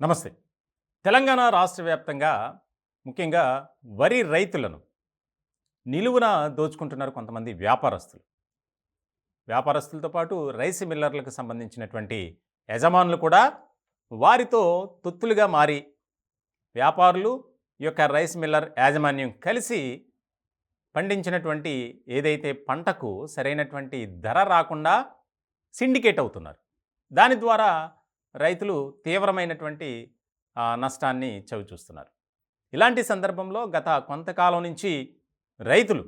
నమస్తే. తెలంగాణ రాష్ట్ర వ్యాప్తంగా ముఖ్యంగా వరి రైతులను నిలువున దోచుకుంటున్నారు కొంతమంది వ్యాపారస్తులు. వ్యాపారస్తులతో పాటు రైస్ మిల్లర్లకు సంబంధించినటువంటి యజమానులు కూడా వారితో తొత్తులుగా మారి వ్యాపారులు ఈ యొక్క రైస్ మిల్లర్ యాజమాన్యం కలిసి పండించినటువంటి ఏదైతే పంటకు సరైనటువంటి ధర రాకుండా సిండికేట్ అవుతున్నారు. దాని ద్వారా రైతులు తీవ్రమైనటువంటి నష్టాన్ని చవిచూస్తున్నారు. ఇలాంటి సందర్భంలో గత కొంతకాలం నుంచి రైతులు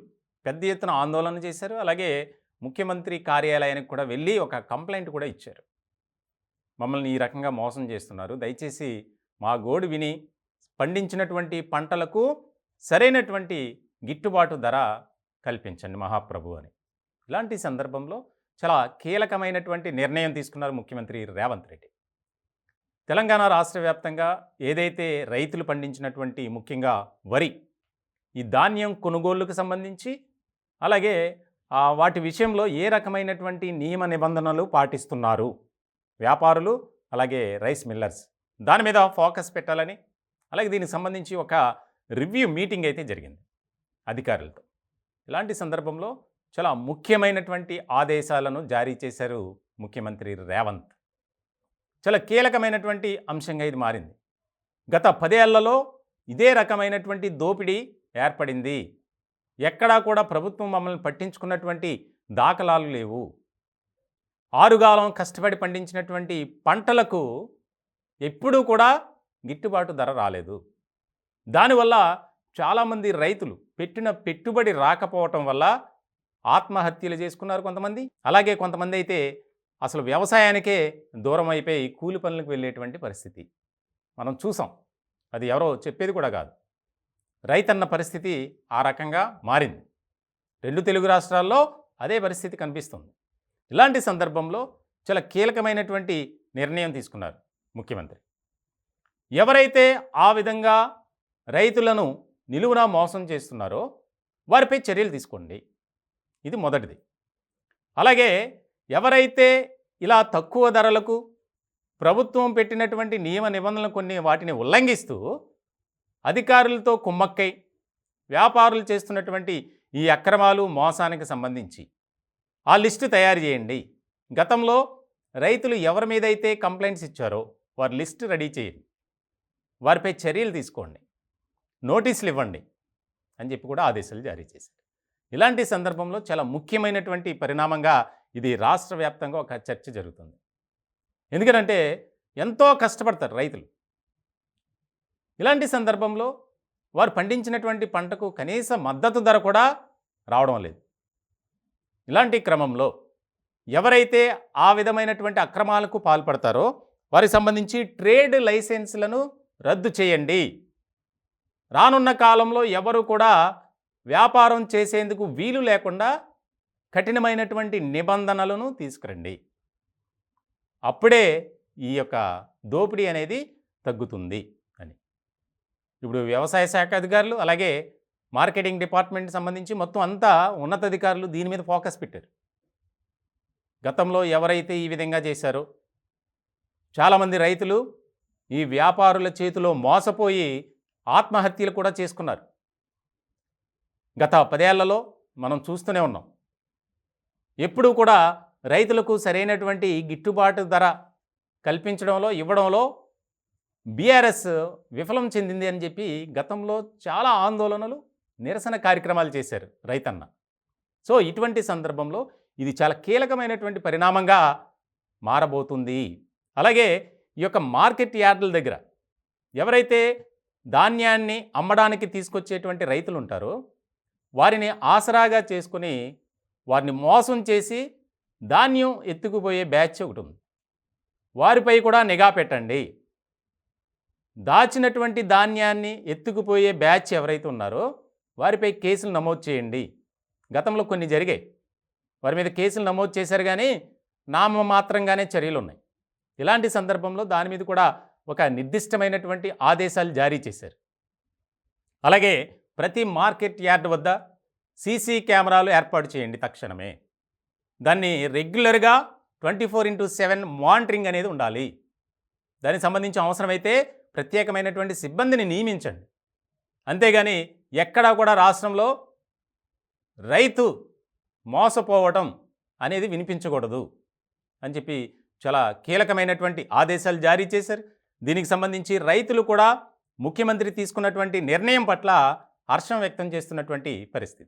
పెద్ద ఎత్తున ఆందోళన చేశారు. అలాగే ముఖ్యమంత్రి కార్యాలయానికి కూడా వెళ్ళి ఒక కంప్లైంట్ కూడా ఇచ్చారు. మమ్మల్ని ఈ రకంగా మోసం చేస్తున్నారు, దయచేసి మా గోడు విని పండించినటువంటి పంటలకు సరైనటువంటి గిట్టుబాటు ధర కల్పించండి మహాప్రభు అని. ఇలాంటి సందర్భంలో చాలా కీలకమైనటువంటి నిర్ణయం తీసుకున్నారు ముఖ్యమంత్రి రేవంత్ రెడ్డి. తెలంగాణ రాష్ట్ర వ్యాప్తంగా ఏదైతే రైతులు పండించినటువంటి ముఖ్యంగా వరి, ఈ ధాన్యం కొనుగోళ్లకు సంబంధించి అలాగే వాటి విషయంలో ఏ రకమైనటువంటి నియమ నిబంధనలు పాటిస్తున్నారు వ్యాపారులు అలాగే రైస్ మిల్లర్స్, దాని మీద ఫోకస్ పెట్టాలని, అలాగే దీనికి సంబంధించి ఒక రివ్యూ మీటింగ్ అయితే జరిగింది అధికారులతో. ఇలాంటి సందర్భంలో చాలా ముఖ్యమైనటువంటి ఆదేశాలను జారీ చేశారు ముఖ్యమంత్రి రేవంత్. చాలా కీలకమైనటువంటి అంశంగా ఇది మారింది. గత 10 ఏళ్లలో ఇదే రకమైనటువంటి దోపిడీ ఏర్పడింది. ఎక్కడా కూడా ప్రభుత్వం మమ్మల్ని పట్టించుకున్నటువంటి దాఖలాలు లేవు. ఆరుగాలం కష్టపడి పండించినటువంటి పంటలకు ఎప్పుడూ కూడా గిట్టుబాటు ధర రాలేదు. దానివల్ల చాలామంది రైతులు పెట్టిన పెట్టుబడి రాకపోవటం వల్ల ఆత్మహత్యలు చేసుకున్నారు కొంతమంది. అలాగే కొంతమంది అయితే అసలు వ్యవసాయానికే దూరం అయిపోయి కూలి పనులకు వెళ్ళేటువంటి పరిస్థితి మనం చూసాం. అది ఎవరో చెప్పేది కూడా కాదు. రైతన్న పరిస్థితి ఆ రకంగా మారింది. 2 తెలుగు రాష్ట్రాల్లో అదే పరిస్థితి కనిపిస్తుంది. ఇలాంటి సందర్భంలో చాలా కీలకమైనటువంటి నిర్ణయం తీసుకున్నారు ముఖ్యమంత్రి. ఎవరైతే ఆ విధంగా రైతులను నిలువునా మోసం చేస్తున్నారో వారిపై చర్యలు తీసుకోండి. ఇది మొదటిది. అలాగే ఎవరైతే ఇలా తక్కువ ధరలకు ప్రభుత్వం పెట్టినటువంటి నియమ నిబంధనలు కొన్ని వాటిని ఉల్లంఘిస్తూ అధికారులతో కుమ్మక్కై వ్యాపారులు చేస్తున్నటువంటి ఈ అక్రమాలు మోసానికి సంబంధించి ఆ లిస్టు తయారు చేయండి. గతంలో రైతులు ఎవరి మీద అయితే కంప్లైంట్స్ ఇచ్చారో వారి లిస్టు రెడీ చేయండి, వారిపై చర్యలు తీసుకోండి, నోటీసులు ఇవ్వండి అని చెప్పి కూడా ఆదేశాలు జారీ చేశారు. ఇలాంటి సందర్భంలో చాలా ముఖ్యమైనటువంటి పరిణామంగా ఇది రాష్ట్ర వ్యాప్తంగా ఒక చర్చ జరుగుతుంది. ఎందుకంటే ఎంతో కష్టపడతారు రైతులు. ఇలాంటి సందర్భంలో వారు పండించినటువంటి పంటకు కనీస మద్దతు ధర కూడా రావడం లేదు. ఇలాంటి క్రమంలో ఎవరైతే ఆ విధమైనటువంటి అక్రమాలకు పాల్పడతారో వారికి సంబంధించి ట్రేడ్ లైసెన్స్లను రద్దు చేయండి. రానున్న కాలంలో ఎవరు కూడా వ్యాపారం చేసేందుకు వీలు లేకుండా కఠినమైనటువంటి నిబంధనలను తీసుకురండి. అప్పుడే ఈ యొక్క దోపిడీ అనేది తగ్గుతుంది అని ఇప్పుడు వ్యవసాయ శాఖ అధికారులు అలాగే మార్కెటింగ్ డిపార్ట్మెంట్ సంబంధించి మొత్తం అంతా ఉన్నతాధికారులు దీని మీద ఫోకస్ పెట్టారు. గతంలో ఎవరైతే ఈ విధంగా చేశారో చాలామంది రైతులు ఈ వ్యాపారుల చేతిలో మోసపోయి ఆత్మహత్యలు కూడా చేసుకున్నారు. గత 10 ఏళ్లలో మనం చూస్తూనే ఉన్నాం. ఎప్పుడూ కూడా రైతులకు సరైనటువంటి గిట్టుబాటు ధర కల్పించడంలో ఇవ్వడంలో బీఆర్ఎస్ విఫలం చెందింది అని చెప్పి గతంలో చాలా ఆందోళనలు నిరసన కార్యక్రమాలు చేశారు రైతన్న. సో ఇటువంటి సందర్భంలో ఇది చాలా కీలకమైనటువంటి పరిణామంగా మారబోతుంది. అలాగే ఈ యొక్క మార్కెట్ యార్డుల దగ్గర ఎవరైతే ధాన్యాన్ని అమ్మడానికి తీసుకొచ్చేటువంటి రైతులు ఉంటారో వారిని ఆసరాగా చేసుకుని వారిని మోసం చేసి ధాన్యం ఎత్తుకుపోయే బ్యాచ్ ఒకటి ఉంది. వారిపై కూడా నిఘా పెట్టండి. దాచినటువంటి ధాన్యాన్ని ఎత్తుకుపోయే బ్యాచ్ ఎవరైతే ఉన్నారో వారిపై కేసులు నమోదు చేయండి. గతంలో కొన్ని జరిగాయి, వారి మీద కేసులు నమోదు చేశారు కానీ నామమాత్రంగానే చర్యలు ఉన్నాయి. ఇలాంటి సందర్భంలో దాని మీద కూడా ఒక నిర్దిష్టమైనటువంటి ఆదేశాలు జారీ చేశారు. అలాగే ప్రతి మార్కెట్ యార్డ్ వద్ద సీసీ కెమెరాలు ఏర్పాటు చేయండి తక్షణమే. దాన్ని రెగ్యులర్గా 24/7 మానిటరింగ్ అనేది ఉండాలి. దానికి సంబంధించి అవసరమైతే ప్రత్యేకమైనటువంటి సిబ్బందిని నియమించండి. అంతేగాని ఎక్కడా కూడా రాష్ట్రంలో రైతు మోసపోవటం అనేది వినిపించకూడదు అని చెప్పి చాలా కీలకమైనటువంటి ఆదేశాలు జారీ చేశారు. దీనికి సంబంధించి రైతులు కూడా ముఖ్యమంత్రి తీసుకున్నటువంటి నిర్ణయం పట్ల హర్షం వ్యక్తం చేస్తున్నటువంటి పరిస్థితి.